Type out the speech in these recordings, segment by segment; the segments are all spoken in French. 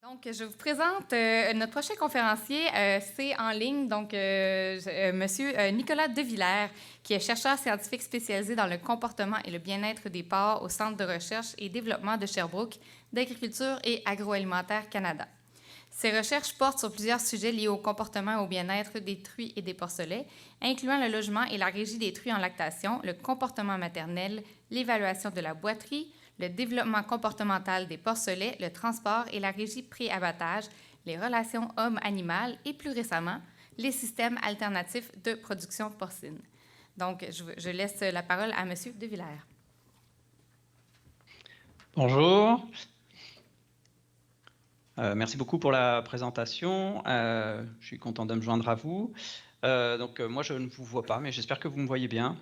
Donc, je vous présente notre prochain conférencier, c'est en ligne, donc Monsieur Nicolas Devillers, qui est chercheur scientifique spécialisé dans le comportement et le bien-être des porcs au Centre de recherche et développement de Sherbrooke, d'Agriculture et Agroalimentaire Canada. Ses recherches portent sur plusieurs sujets liés au comportement et au bien-être des truies et des porcelets, incluant le logement et la régie des truies en lactation, le comportement maternel, l'évaluation de la boiterie, le développement comportemental des porcelets, le transport et la régie pré-abattage, les relations homme-animal et plus récemment, les systèmes alternatifs de production porcine. Donc, je laisse la parole à M. Devillers. Bonjour. Merci beaucoup pour la présentation. Je suis content de me joindre à vous. Moi, je ne vous vois pas, mais j'espère que vous me voyez bien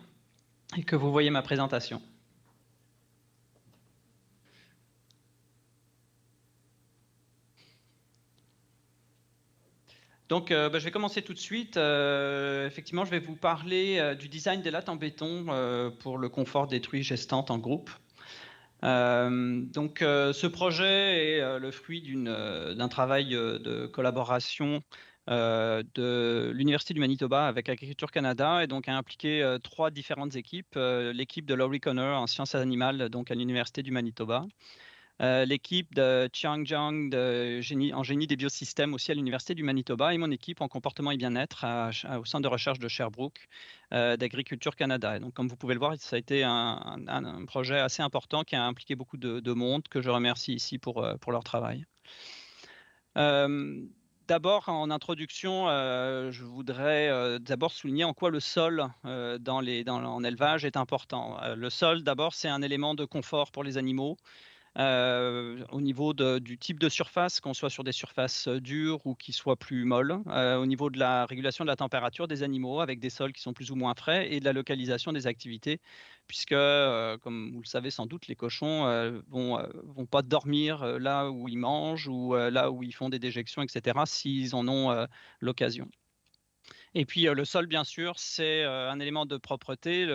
et que vous voyez ma présentation. Donc, je vais commencer tout de suite. Effectivement, je vais vous parler du design des lattes en béton pour le confort des truies gestantes en groupe. Ce projet est le fruit d'un travail de collaboration de l'Université du Manitoba avec Agriculture Canada et donc a impliqué 3 différentes équipes. L'équipe de Laurie Connor en sciences animales donc à l'Université du Manitoba, l'équipe de Chiang Jiang en génie des biosystèmes aussi à l'Université du Manitoba et mon équipe en comportement et bien-être au centre de recherche de Sherbrooke d'Agriculture Canada. Et donc, comme vous pouvez le voir, ça a été un projet assez important qui a impliqué beaucoup de monde que je remercie ici pour leur travail. D'abord, en introduction, je voudrais d'abord souligner en quoi le sol en élevage est important. Le sol, d'abord, c'est un élément de confort pour les animaux. Au niveau du type de surface, qu'on soit sur des surfaces dures ou qui soient plus molles, au niveau de la régulation de la température des animaux avec des sols qui sont plus ou moins frais et de la localisation des activités, puisque, comme vous le savez sans doute, les cochons vont pas dormir là où ils mangent ou là où ils font des déjections, etc., s'ils en ont l'occasion. Et puis le sol, bien sûr, c'est un élément de propreté,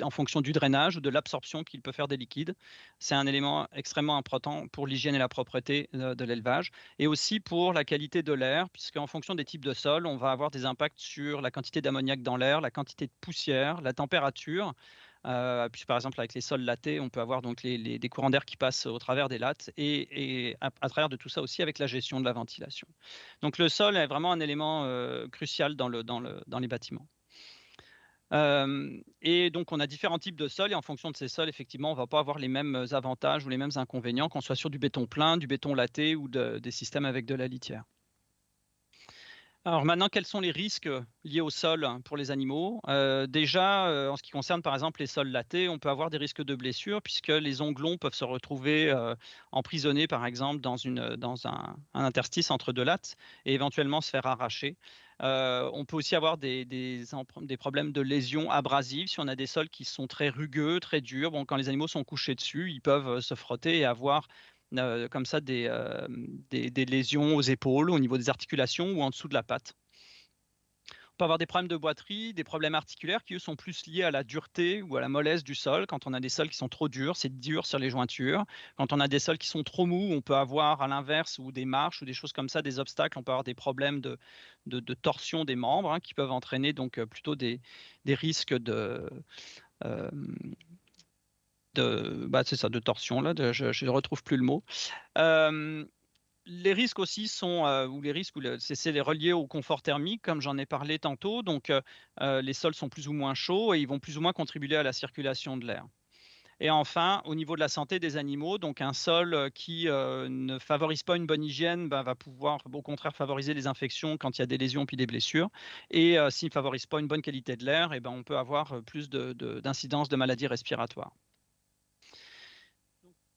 en fonction du drainage ou de l'absorption qu'il peut faire des liquides. C'est un élément extrêmement important pour l'hygiène et la propreté de l'élevage, et aussi pour la qualité de l'air, puisqu'en fonction des types de sols, on va avoir des impacts sur la quantité d'ammoniac dans l'air, la quantité de poussière, la température. Puis par exemple, avec les sols lattés, on peut avoir donc des courants d'air qui passent au travers des lattes et à travers de tout ça aussi avec la gestion de la ventilation. Donc le sol est vraiment un élément crucial dans les bâtiments. Et donc on a différents types de sols et en fonction de ces sols, effectivement, on ne va pas avoir les mêmes avantages ou les mêmes inconvénients, qu'on soit sur du béton plein, du béton latté ou des systèmes avec de la litière. Alors maintenant, quels sont les risques liés au sol pour les animaux? Déjà, en ce qui concerne par exemple les sols lattés, on peut avoir des risques de blessures puisque les ongles peuvent se retrouver emprisonnés par exemple dans un interstice entre 2 lattes et éventuellement se faire arracher. On peut aussi avoir des problèmes de lésions abrasives si on a des sols qui sont très rugueux, très durs. Bon, quand les animaux sont couchés dessus, ils peuvent se frotter et avoir comme ça des lésions aux épaules, au niveau des articulations ou en dessous de la patte. On peut avoir des problèmes de boiterie, des problèmes articulaires qui, eux, sont plus liés à la dureté ou à la mollesse du sol. Quand on a des sols qui sont trop durs, c'est dur sur les jointures. Quand on a des sols qui sont trop mous, on peut avoir à l'inverse ou des marches ou des choses comme ça, des obstacles. On peut avoir des problèmes de torsion des membres qui peuvent entraîner donc plutôt des risques euh, c'est ça, de torsion. Là, je ne retrouve plus le mot. Les risques aussi sont, ou les risques, c'est les reliés au confort thermique, comme j'en ai parlé tantôt. Donc, les sols sont plus ou moins chauds et ils vont plus ou moins contribuer à la circulation de l'air. Et enfin, au niveau de la santé des animaux, donc un sol qui ne favorise pas une bonne hygiène va pouvoir au contraire favoriser les infections quand il y a des lésions puis des blessures. Et s'il ne favorise pas une bonne qualité de l'air, on peut avoir plus d'incidence de maladies respiratoires.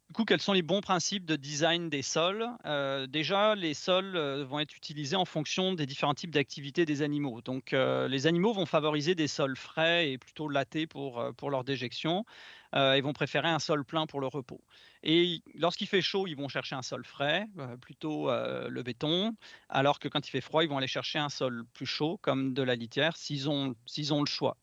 Du coup, quels sont les bons principes de design des sols? Déjà, les sols vont être utilisés en fonction des différents types d'activités des animaux. Donc, les animaux vont favoriser des sols frais et plutôt lattés pour leur déjection. Ils vont préférer un sol plein pour le repos. Et lorsqu'il fait chaud, ils vont chercher un sol frais, plutôt le béton, alors que quand il fait froid, ils vont aller chercher un sol plus chaud, comme de la litière, s'ils ont le choix.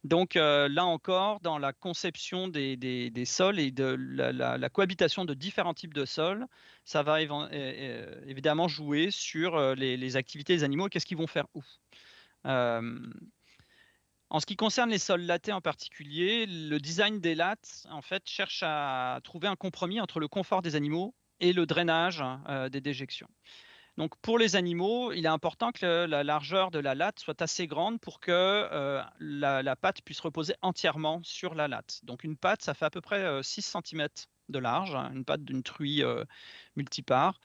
Donc là encore, dans la conception des sols et de la cohabitation l'habitation de différents types de sols, ça va évidemment jouer sur les activités des animaux et qu'est-ce qu'ils vont faire où. En ce qui concerne les sols lattés en particulier, le design des lattes en fait, cherche à trouver un compromis entre le confort des animaux et le drainage des déjections. Donc pour les animaux, il est important que la largeur de la latte soit assez grande pour que la patte puisse reposer entièrement sur la latte. Donc une patte, ça fait à peu près 6 cm de large, hein, une patte d'une truie multipare.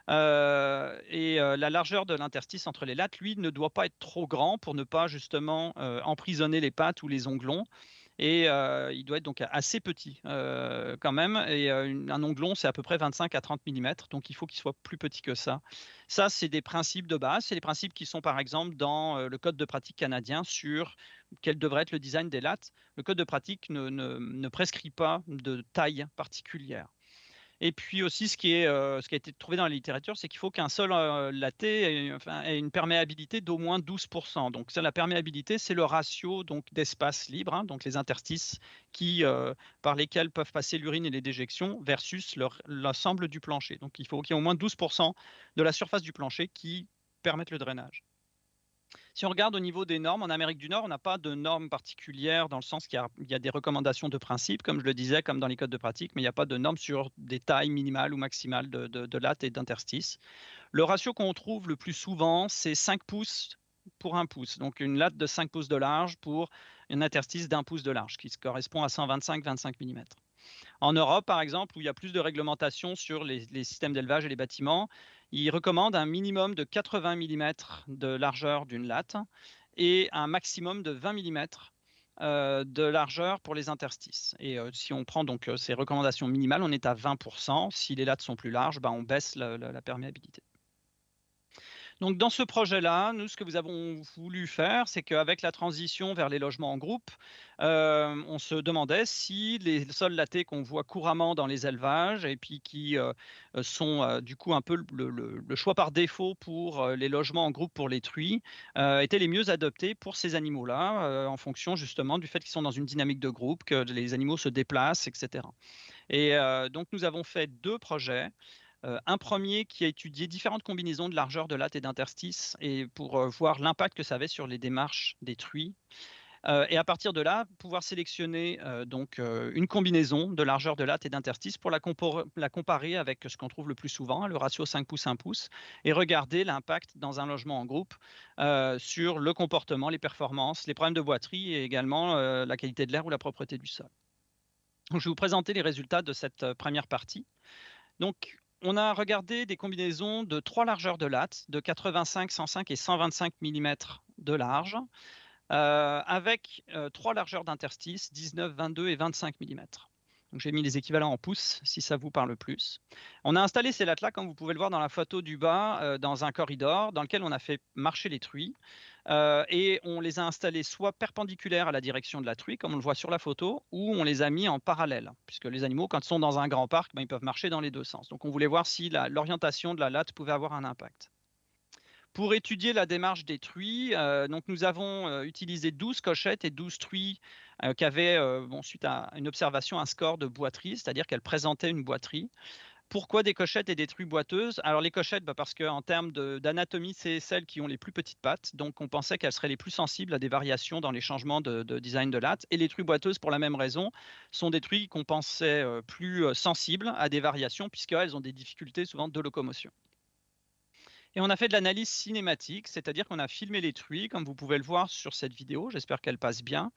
La largeur de l'interstice entre les lattes, lui, ne doit pas être trop grand pour ne pas justement emprisonner les pattes ou les onglons. Et il doit être donc assez petit quand même. Et un onglon, c'est à peu près 25 à 30 mm, donc il faut qu'il soit plus petit que ça. Ça, c'est des principes de base. C'est les principes qui sont par exemple dans le code de pratique canadien sur quel devrait être le design des lattes. Le code de pratique ne prescrit pas de taille particulière. Et puis aussi, ce qui a été trouvé dans la littérature, c'est qu'il faut qu'un sol latté ait une perméabilité d'au moins 12%. Donc ça, la perméabilité, c'est le ratio d'espace libre, hein, donc les interstices par lesquels peuvent passer l'urine et les déjections versus l'ensemble du plancher. Donc il faut qu'il y ait au moins 12% de la surface du plancher qui permette le drainage. Si on regarde au niveau des normes, en Amérique du Nord, on n'a pas de normes particulières dans le sens qu'il y a des recommandations de principe, comme je le disais, comme dans les codes de pratique, mais il n'y a pas de normes sur des tailles minimales ou maximales de lattes et d'interstices. Le ratio qu'on trouve le plus souvent, c'est 5 pouces pour 1 pouce. Donc une latte de 5 pouces de large pour un interstice d'1 pouce de large, qui correspond à 125-25 mm. En Europe, par exemple, où il y a plus de réglementation sur les systèmes d'élevage et les bâtiments, ils recommandent un minimum de 80 mm de largeur d'une latte et un maximum de 20 mm de largeur pour les interstices. Et si on prend donc ces recommandations minimales, on est à 20%. Si les lattes sont plus larges, on baisse la perméabilité. Donc dans ce projet-là, nous, ce que nous avons voulu faire, c'est qu'avec la transition vers les logements en groupe, on se demandait si les sols lattés qu'on voit couramment dans les élevages et puis qui sont du coup un peu le choix par défaut pour les logements en groupe pour les truies, étaient les mieux adaptés pour ces animaux-là, en fonction justement du fait qu'ils sont dans une dynamique de groupe, que les animaux se déplacent, etc. Et donc nous avons fait 2 projets. Un premier qui a étudié différentes combinaisons de largeur de latte et d'interstices et pour voir l'impact que ça avait sur les démarches des truies. Et à partir de là, pouvoir sélectionner une combinaison de largeur de latte et d'interstices pour la comparer avec ce qu'on trouve le plus souvent, le ratio 5 pouces 1 pouce, et regarder l'impact dans un logement en groupe sur le comportement, les performances, les problèmes de boiterie et également la qualité de l'air ou la propreté du sol. Donc, je vais vous présenter les résultats de cette première partie. Donc, on a regardé des combinaisons de 3 largeurs de latte, de 85, 105 et 125 mm de large, avec 3 largeurs d'interstices, 19, 22 et 25 mm. Donc j'ai mis les équivalents en pouces, si ça vous parle plus. On a installé ces lattes-là, comme vous pouvez le voir dans la photo du bas, dans un corridor dans lequel on a fait marcher les truies. Et on les a installés soit perpendiculaires à la direction de la truie, comme on le voit sur la photo, ou on les a mis en parallèle, puisque les animaux, quand ils sont dans un grand parc, ils peuvent marcher dans les 2 sens. Donc on voulait voir si l'orientation de la latte pouvait avoir un impact. Pour étudier la démarche des truies, donc nous avons utilisé 12 cochettes et 12 truies qui avaient, suite à une observation, un score de boiterie, c'est-à-dire qu'elles présentaient une boiterie. Pourquoi des cochettes et des truies boiteuses? Alors les cochettes, parce qu'en termes d'anatomie, c'est celles qui ont les plus petites pattes, donc on pensait qu'elles seraient les plus sensibles à des variations dans les changements de design de latte. Et les truies boiteuses, pour la même raison, sont des truies qu'on pensait plus sensibles à des variations, puisqu'elles ont des difficultés souvent de locomotion. Et on a fait de l'analyse cinématique, c'est-à-dire qu'on a filmé les truies, comme vous pouvez le voir sur cette vidéo, j'espère qu'elle passe bien.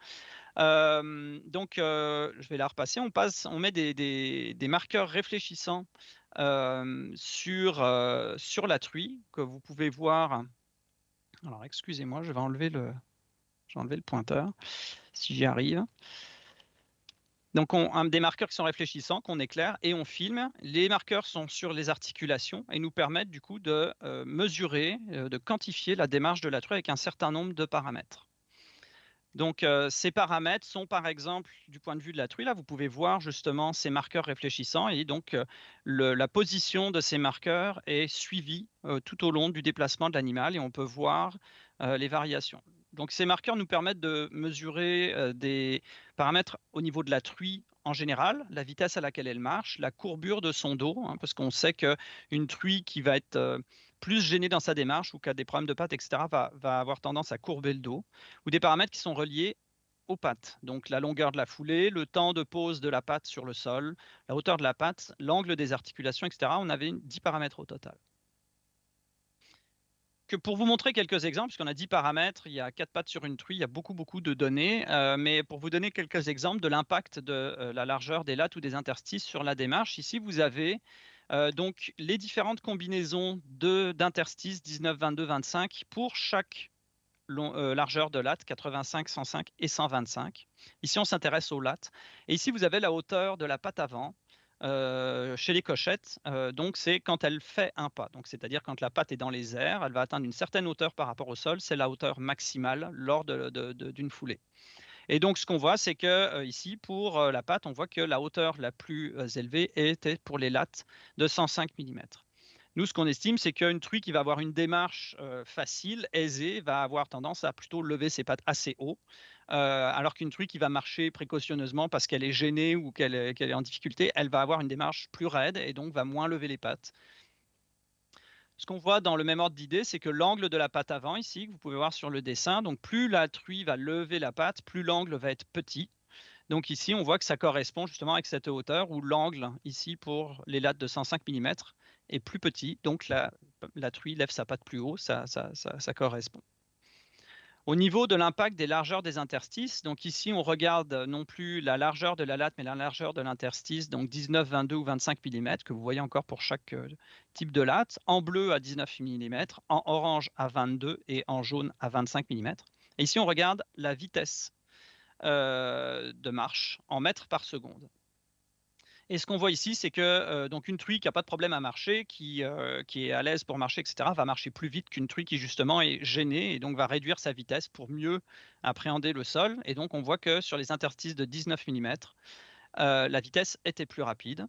Je vais la repasser. On met des marqueurs réfléchissants sur la truie que vous pouvez voir. Alors, excusez-moi, je vais enlever le pointeur si j'y arrive. Donc, des marqueurs qui sont réfléchissants, qu'on éclaire et on filme. Les marqueurs sont sur les articulations et nous permettent du coup de mesurer, de quantifier la démarche de la truie avec un certain nombre de paramètres. Donc, ces paramètres sont par exemple, du point de vue de la truie, là, vous pouvez voir justement ces marqueurs réfléchissants et donc la position de ces marqueurs est suivie tout au long du déplacement de l'animal et on peut voir les variations. Donc ces marqueurs nous permettent de mesurer des paramètres au niveau de la truie en général, la vitesse à laquelle elle marche, la courbure de son dos, hein, parce qu'on sait qu'une truie qui va être plus gênée dans sa démarche ou qui a des problèmes de pattes, etc., va avoir tendance à courber le dos, ou des paramètres qui sont reliés aux pattes, donc la longueur de la foulée, le temps de pose de la patte sur le sol, la hauteur de la patte, l'angle des articulations, etc. On avait 10 paramètres au total. Pour vous montrer quelques exemples, puisqu'on a 10 paramètres, il y a 4 pattes sur une truie, il y a beaucoup de données, mais pour vous donner quelques exemples de l'impact de la largeur des lattes ou des interstices sur la démarche, ici vous avez donc les différentes combinaisons d'interstices 19, 22, 25 pour chaque largeur de latte, 85, 105 et 125. Ici, on s'intéresse aux lattes. Et ici, vous avez la hauteur de la patte avant chez les cochettes. Donc, c'est quand elle fait un pas. Donc, c'est-à-dire quand la patte est dans les airs, elle va atteindre une certaine hauteur par rapport au sol. C'est la hauteur maximale lors d'une foulée. Et donc, ce qu'on voit, c'est que ici, pour la patte, on voit que la hauteur la plus élevée était pour les lattes de 105 mm. Nous, ce qu'on estime, c'est qu'une truie qui va avoir une démarche facile, aisée, va avoir tendance à plutôt lever ses pattes assez haut, alors qu'une truie qui va marcher précautionneusement parce qu'elle est gênée ou qu'elle est en difficulté, elle va avoir une démarche plus raide et donc va moins lever les pattes. Ce qu'on voit dans le même ordre d'idée, c'est que l'angle de la patte avant, ici, que vous pouvez voir sur le dessin, donc plus la truie va lever la patte, plus l'angle va être petit. Donc ici, on voit que ça correspond justement avec cette hauteur où l'angle, ici, pour les lattes de 105 mm, est plus petit. Donc la truie lève sa patte plus haut, ça correspond. Au niveau de l'impact des largeurs des interstices, donc ici, on regarde non plus la largeur de la latte, mais la largeur de l'interstice, donc 19, 22 ou 25 mm, que vous voyez encore pour chaque type de latte, en bleu à 19 mm, en orange à 22 et en jaune à 25 mm. Et ici, on regarde la vitesse de marche en mètres par seconde. Et ce qu'on voit ici, c'est que donc une truie qui n'a pas de problème à marcher, qui est à l'aise pour marcher, etc., va marcher plus vite qu'une truie qui justement est gênée et donc va réduire sa vitesse pour mieux appréhender le sol. Et donc on voit que sur les interstices de 19 mm, la vitesse était plus rapide.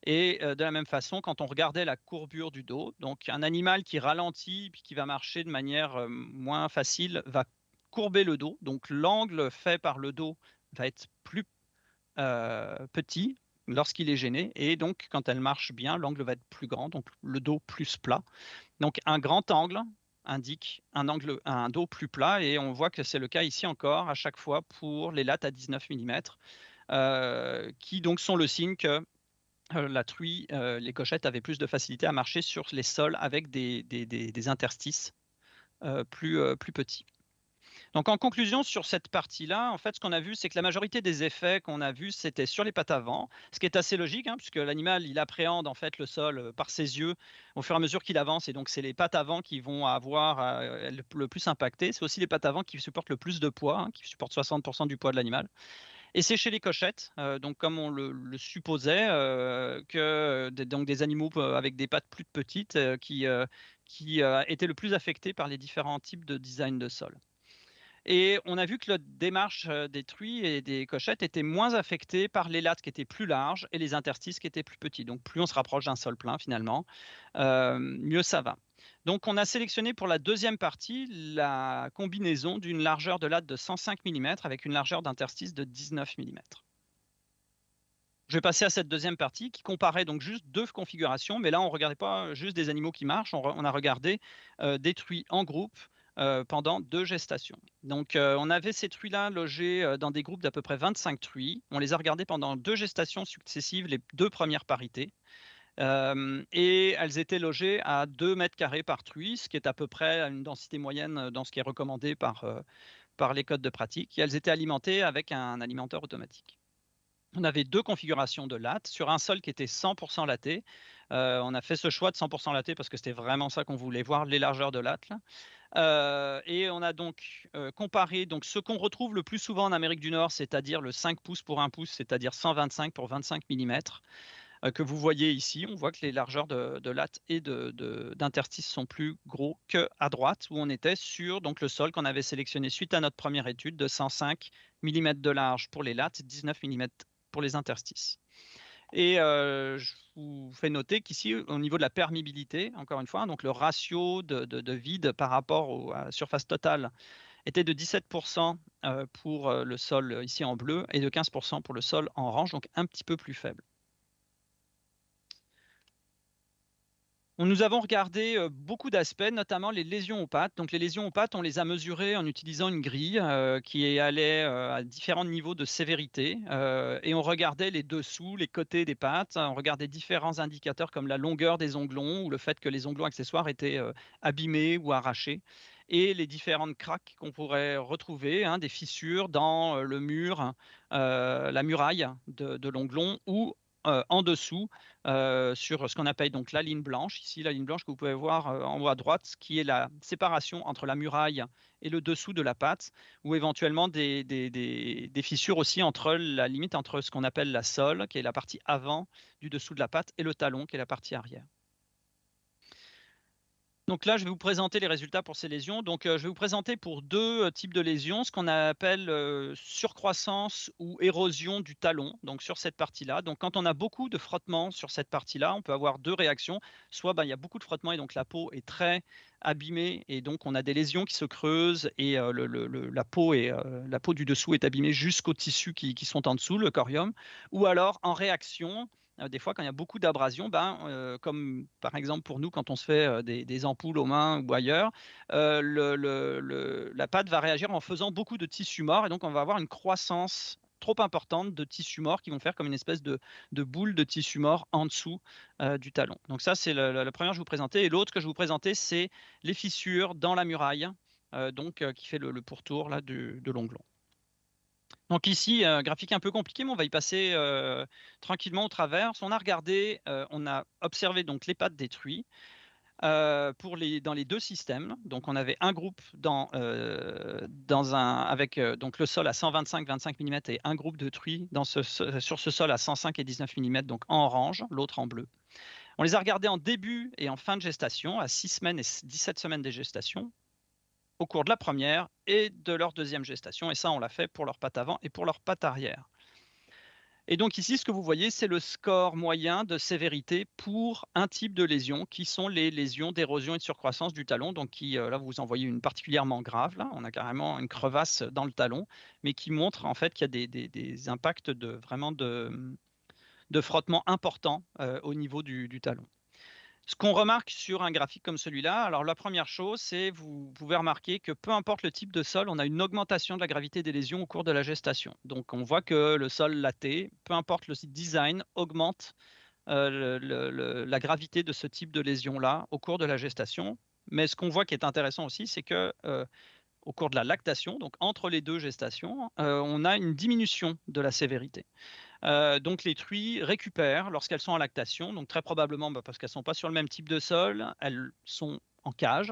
Et de la même façon, quand on regardait la courbure du dos, donc un animal qui ralentit puis qui va marcher de manière moins facile va courber le dos. Donc l'angle fait par le dos va être plus petit lorsqu'il est gêné, et donc quand elle marche bien, l'angle va être plus grand, donc le dos plus plat. Donc un grand angle indique un dos plus plat, et on voit que c'est le cas ici encore à chaque fois pour les lattes à 19 mm, qui donc sont le signe que la truie, les cochettes avaient plus de facilité à marcher sur les sols avec des interstices plus petits. Donc en conclusion sur cette partie-là, en fait, ce qu'on a vu, c'est que la majorité des effets qu'on a vus, c'était sur les pattes avant, ce qui est assez logique, hein, puisque l'animal, il appréhende en fait le sol par ses yeux au fur et à mesure qu'il avance, et donc c'est les pattes avant qui vont avoir le plus impacté. C'est aussi les pattes avant qui supportent le plus de poids, hein, qui supportent 60% du poids de l'animal. Et c'est chez les cochettes, donc comme on le supposait, que donc des animaux avec des pattes plus petites qui étaient le plus affectés par les différents types de design de sol. Et on a vu que la démarche des truies et des cochettes était moins affectée par les lattes qui étaient plus larges et les interstices qui étaient plus petits. Donc plus on se rapproche d'un sol plein finalement, mieux ça va. Donc on a sélectionné pour la deuxième partie la combinaison d'une largeur de latte de 105 mm avec une largeur d'interstice de 19 mm. Je vais passer à cette deuxième partie qui comparait donc juste deux configurations, mais là on ne regardait pas juste des animaux qui marchent, on a regardé des truies en groupe pendant 2 gestations. Donc on avait ces truies-là logées dans des groupes d'à peu près 25 truies. On les a regardées pendant 2 gestations successives, les 2 premières parités. Et elles étaient logées à 2 mètres carrés par truie, ce qui est à peu près une densité moyenne dans ce qui est recommandé par les codes de pratique. Et elles étaient alimentées avec un alimenteur automatique. On avait 2 configurations de latte sur un sol qui était 100% latté. On a fait ce choix de 100% latté parce que c'était vraiment ça qu'on voulait voir, les largeurs de latte là. Et on a donc comparé donc ce qu'on retrouve le plus souvent en Amérique du Nord, c'est-à-dire le 5 pouces pour 1 pouce, c'est-à-dire 125 pour 25 mm, que vous voyez ici. On voit que les largeurs de latte et d'interstices sont plus gros qu'à droite, où on était sur donc, le sol qu'on avait sélectionné suite à notre première étude de 105 mm de large pour les lattes, 19 mm pour les interstices. Et je vous fais noter qu'ici, au niveau de la perméabilité, encore une fois, donc le ratio de vide par rapport à la surface totale était de 17% pour le sol ici en bleu et de 15% pour le sol en orange, donc un petit peu plus faible. Nous avons regardé beaucoup d'aspects, notamment les lésions aux pattes. Donc les lésions aux pattes, on les a mesurées en utilisant une grille qui allait à différents niveaux de sévérité. Et on regardait les dessous, les côtés des pattes. On regardait différents indicateurs comme la longueur des onglons ou le fait que les onglons accessoires étaient abîmés ou arrachés. Et les différentes craques qu'on pourrait retrouver, des fissures dans le mur, la muraille de l'onglon ou en dessous sur ce qu'on appelle donc la ligne blanche. Ici, la ligne blanche que vous pouvez voir en haut à droite, qui est la séparation entre la muraille et le dessous de la patte, ou éventuellement des fissures aussi entre la limite entre ce qu'on appelle la sole, qui est la partie avant du dessous de la patte, et le talon, qui est la partie arrière. Donc là, je vais vous présenter les résultats pour ces lésions. Donc, je vais vous présenter pour deux types de lésions, ce qu'on appelle surcroissance ou érosion du talon, donc sur cette partie-là. Donc, quand on a beaucoup de frottement sur cette partie-là, on peut avoir deux réactions. Soit il y a beaucoup de frottement et donc la peau est très abîmée et donc on a des lésions qui se creusent et la peau du dessous est abîmée jusqu'aux tissus qui sont en dessous, le corium. Ou alors, en réaction, des fois, quand il y a beaucoup d'abrasion, comme par exemple pour nous, quand on se fait des ampoules aux mains ou ailleurs, la pâte va réagir en faisant beaucoup de tissus morts et donc on va avoir une croissance trop importante de tissus morts qui vont faire comme une espèce de boule de tissu mort en dessous du talon. Donc ça, c'est la première que je vous présentais. Et l'autre que je vous présentais, c'est les fissures dans la muraille, qui fait le pourtour là, de l'onglon. Donc ici, graphique un peu compliqué, mais on va y passer tranquillement au travers. On a regardé, on a observé donc les pattes détruites dans les deux systèmes. Donc on avait un groupe avec donc le sol à 125-25 mm et un groupe détruit sur ce sol à 105 et 19 mm, donc en orange, l'autre en bleu. On les a regardés en début et en fin de gestation, à 6 semaines et 17 semaines de gestation, au cours de la première et de leur deuxième gestation. Et ça, on l'a fait pour leur patte avant et pour leur patte arrière. Et donc ici, ce que vous voyez, c'est le score moyen de sévérité pour un type de lésion, qui sont les lésions d'érosion et de surcroissance du talon. Donc là, vous en voyez une particulièrement grave. Là, on a carrément une crevasse dans le talon, mais qui montre en fait qu'il y a des impacts de frottement importants au niveau du talon. Ce qu'on remarque sur un graphique comme celui-là, alors la première chose, c'est vous pouvez remarquer que peu importe le type de sol, on a une augmentation de la gravité des lésions au cours de la gestation. Donc on voit que le sol latté, peu importe le design, augmente la gravité de ce type de lésion-là au cours de la gestation. Mais ce qu'on voit qui est intéressant aussi, c'est que au cours de la lactation, donc entre les deux gestations, on a une diminution de la sévérité. Donc les truies récupèrent lorsqu'elles sont en lactation, donc très probablement parce qu'elles ne sont pas sur le même type de sol, elles sont en cage,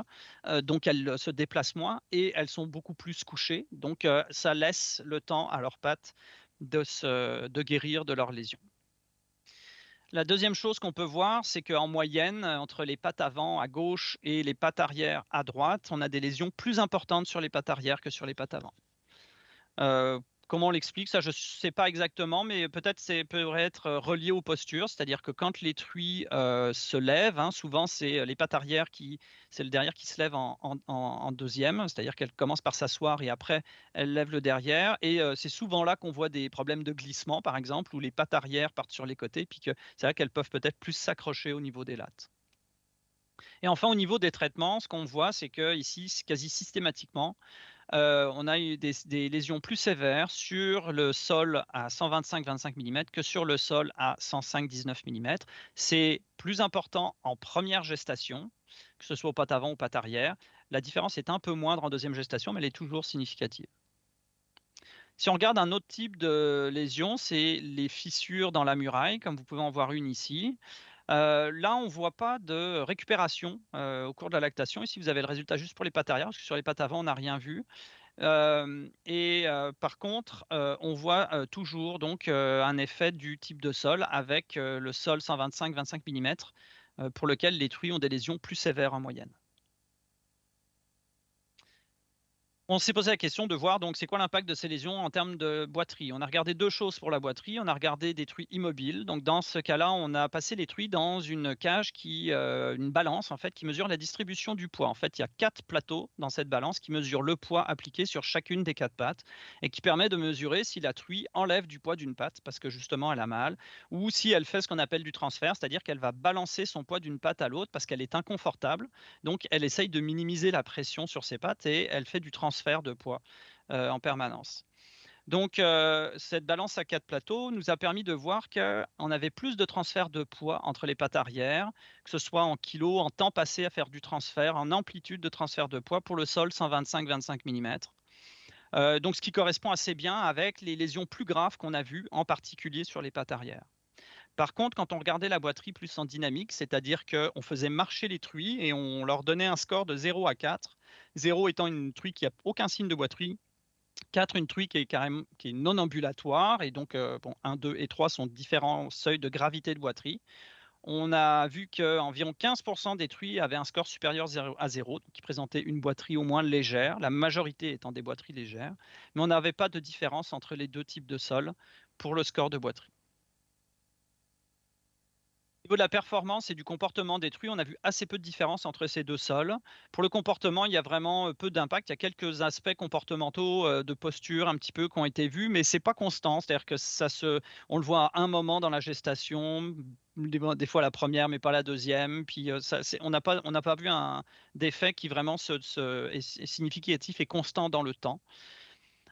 donc elles se déplacent moins et elles sont beaucoup plus couchées, donc ça laisse le temps à leurs pattes de guérir de leurs lésions. La deuxième chose qu'on peut voir, c'est qu'en moyenne, entre les pattes avant à gauche et les pattes arrière à droite, on a des lésions plus importantes sur les pattes arrière que sur les pattes avant. Comment on l'explique? Ça, je ne sais pas exactement, mais peut-être ça pourrait être relié aux postures. C'est-à-dire que quand les truies se lèvent, souvent c'est les pattes arrière c'est le derrière qui se lève en deuxième. C'est-à-dire qu'elles commencent par s'asseoir et après elles lèvent le derrière. Et c'est souvent là qu'on voit des problèmes de glissement, par exemple, où les pattes arrière partent sur les côtés, puis que c'est là qu'elles peuvent peut-être plus s'accrocher au niveau des lattes. Et enfin, au niveau des traitements, ce qu'on voit, c'est que ici, quasi systématiquement, on a eu des lésions plus sévères sur le sol à 125-25 mm que sur le sol à 105-19 mm. C'est plus important en première gestation, que ce soit aux pattes avant ou pattes arrière. La différence est un peu moindre en deuxième gestation, mais elle est toujours significative. Si on regarde un autre type de lésion, c'est les fissures dans la muraille, comme vous pouvez en voir une ici. Là, on ne voit pas de récupération au cours de la lactation. Ici, vous avez le résultat juste pour les pattes arrière, parce que sur les pattes avant, on n'a rien vu. Par contre, on voit toujours donc un effet du type de sol avec le sol 125-25 mm pour lequel les truies ont des lésions plus sévères en moyenne. On s'est posé la question de voir donc c'est quoi l'impact de ces lésions en termes de boiterie. On a regardé 2 choses pour la boiterie. On a regardé des truies immobiles. Donc dans ce cas-là, on a passé les truies dans une cage une balance en fait qui mesure la distribution du poids. En fait, il y a 4 plateaux dans cette balance qui mesurent le poids appliqué sur chacune des 4 pattes et qui permet de mesurer si la truie enlève du poids d'une patte parce que justement elle a mal, ou si elle fait ce qu'on appelle du transfert, c'est-à-dire qu'elle va balancer son poids d'une patte à l'autre parce qu'elle est inconfortable. Donc elle essaye de minimiser la pression sur ses pattes et elle fait du transfert de poids en permanence. Donc, cette balance à 4 plateaux nous a permis de voir qu'on avait plus de transfert de poids entre les pattes arrière, que ce soit en kilos, en temps passé à faire du transfert, en amplitude de transfert de poids pour le sol 125-25 mm. Donc, ce qui correspond assez bien avec les lésions plus graves qu'on a vues, en particulier sur les pattes arrière. Par contre, quand on regardait la boiterie plus en dynamique, c'est-à-dire qu'on faisait marcher les truies et on leur donnait un score de 0 à 4, 0 étant une truie qui n'a aucun signe de boiterie, 4 une truie qui est non ambulatoire, et donc 1, 2 et 3 sont différents seuils de gravité de boiterie. On a vu qu'environ 15% des truies avaient un score supérieur à 0, donc qui présentaient une boiterie au moins légère, la majorité étant des boiteries légères, mais on n'avait pas de différence entre les 2 types de sols pour le score de boiterie. Au niveau de la performance et du comportement des truies, on a vu assez peu de différence entre ces 2 sols. Pour le comportement, il y a vraiment peu d'impact. Il y a quelques aspects comportementaux, de posture un petit peu qui ont été vus, mais c'est pas constant. C'est-à-dire que on le voit à un moment dans la gestation, des fois la première, mais pas la deuxième. Puis on n'a pas vu d'effet qui vraiment est significatif et constant dans le temps.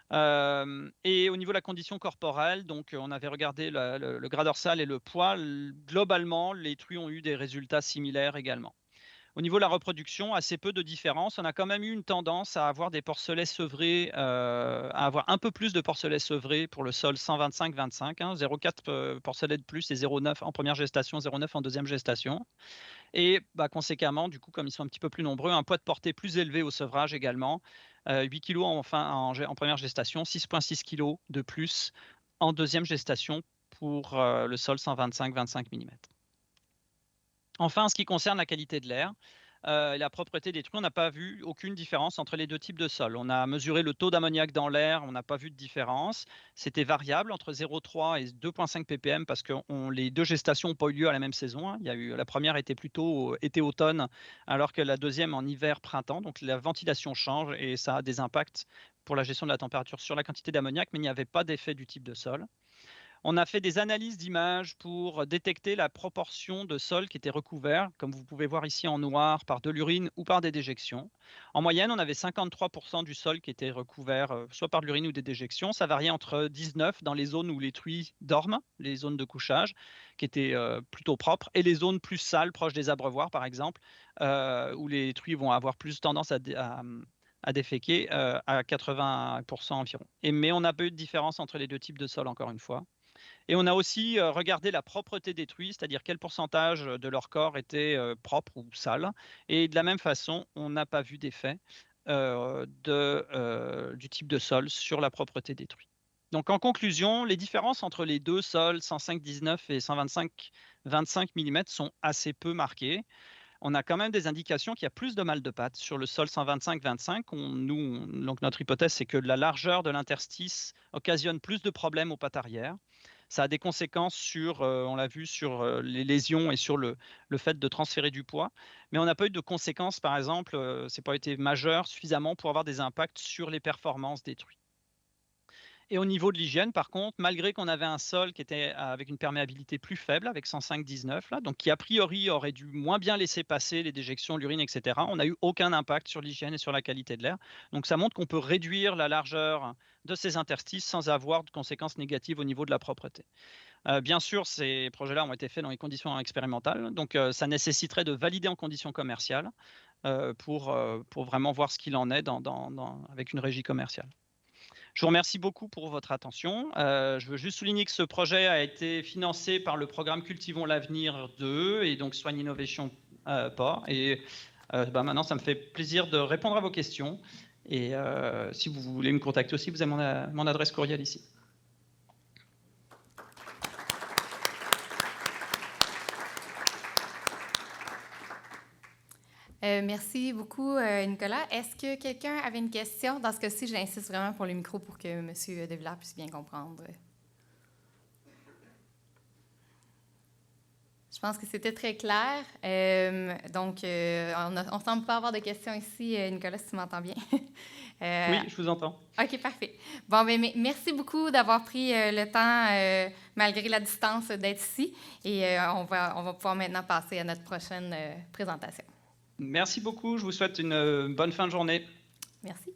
Et au niveau de la condition corporelle, donc on avait regardé le gras dorsal et le poids. Globalement, les truies ont eu des résultats similaires également. Au niveau de la reproduction, assez peu de différence. On a quand même eu une tendance à avoir des porcelets sevrés, à avoir un peu plus de porcelets sevrés pour le sol 125-25, 0,4 porcelets de plus et 0,9 en première gestation, 0,9 en deuxième gestation. Et conséquemment, du coup, comme ils sont un petit peu plus nombreux, un poids de portée plus élevé au sevrage également, 8 kg en première gestation, 6,6 kg de plus en deuxième gestation pour le sol 125-25 mm. Enfin, en ce qui concerne la qualité de l'air, la propreté des truies, on n'a pas vu aucune différence entre les 2 types de sols. On a mesuré le taux d'ammoniac dans l'air, on n'a pas vu de différence. C'était variable entre 0,3 et 2,5 ppm parce que les 2 gestations n'ont pas eu lieu à la même saison, hein. La première était plutôt été-automne, alors que la deuxième en hiver-printemps. Donc la ventilation change et ça a des impacts pour la gestion de la température sur la quantité d'ammoniac, mais il n'y avait pas d'effet du type de sol. On a fait des analyses d'images pour détecter la proportion de sol qui était recouvert, comme vous pouvez voir ici en noir, par de l'urine ou par des déjections. En moyenne, on avait 53% du sol qui était recouvert soit par de l'urine ou des déjections. Ça variait entre 19 dans les zones où les truies dorment, les zones de couchage, qui étaient plutôt propres, et les zones plus sales, proches des abreuvoirs par exemple, où les truies vont avoir plus tendance à déféquer à 80% environ. Mais on n'a pas eu de différence entre les 2 types de sols, encore une fois. Et on a aussi regardé la propreté des truies, c'est-à-dire quel pourcentage de leur corps était propre ou sale. Et de la même façon, on n'a pas vu d'effet du type de sol sur la propreté des truies. Donc en conclusion, les différences entre les 2 sols 105-19 et 125-25 mm sont assez peu marquées. On a quand même des indications qu'il y a plus de mal de pattes sur le sol 125-25. Donc notre hypothèse, c'est que la largeur de l'interstice occasionne plus de problèmes aux pattes arrière. Ça a des conséquences sur, on l'a vu, sur les lésions et sur le fait de transférer du poids. Mais on n'a pas eu de conséquences, par exemple, ce n'a pas été majeur suffisamment pour avoir des impacts sur les performances des truies. Et au niveau de l'hygiène, par contre, malgré qu'on avait un sol qui était avec une perméabilité plus faible, avec 105-19, là, donc qui a priori aurait dû moins bien laisser passer les déjections, l'urine, etc., on n'a eu aucun impact sur l'hygiène et sur la qualité de l'air. Donc ça montre qu'on peut réduire la largeur de ces interstices sans avoir de conséquences négatives au niveau de la propreté. Bien sûr, ces projets-là ont été faits dans les conditions expérimentales, donc ça nécessiterait de valider en conditions commerciales pour vraiment voir ce qu'il en est avec une régie commerciale. Je vous remercie beaucoup pour votre attention. Je veux juste souligner que ce projet a été financé par le programme Cultivons l'avenir 2 et donc Soigne Innovation Port. Et maintenant, ça me fait plaisir de répondre à vos questions. Et si vous voulez me contacter aussi, vous avez mon adresse courriel ici. Merci beaucoup, Nicolas. Est-ce que quelqu'un avait une question? Dans ce cas-ci, j'insiste vraiment pour le micro pour que M. De Villers puisse bien comprendre. Je pense que c'était très clair. Donc, on semble pas avoir de questions ici. Nicolas, si tu m'entends bien. Oui, je vous entends. OK, parfait. Bon, bien, merci beaucoup d'avoir pris le temps, malgré la distance, d'être ici. Et on va pouvoir maintenant passer à notre prochaine présentation. Merci beaucoup. Je vous souhaite une bonne fin de journée. Merci.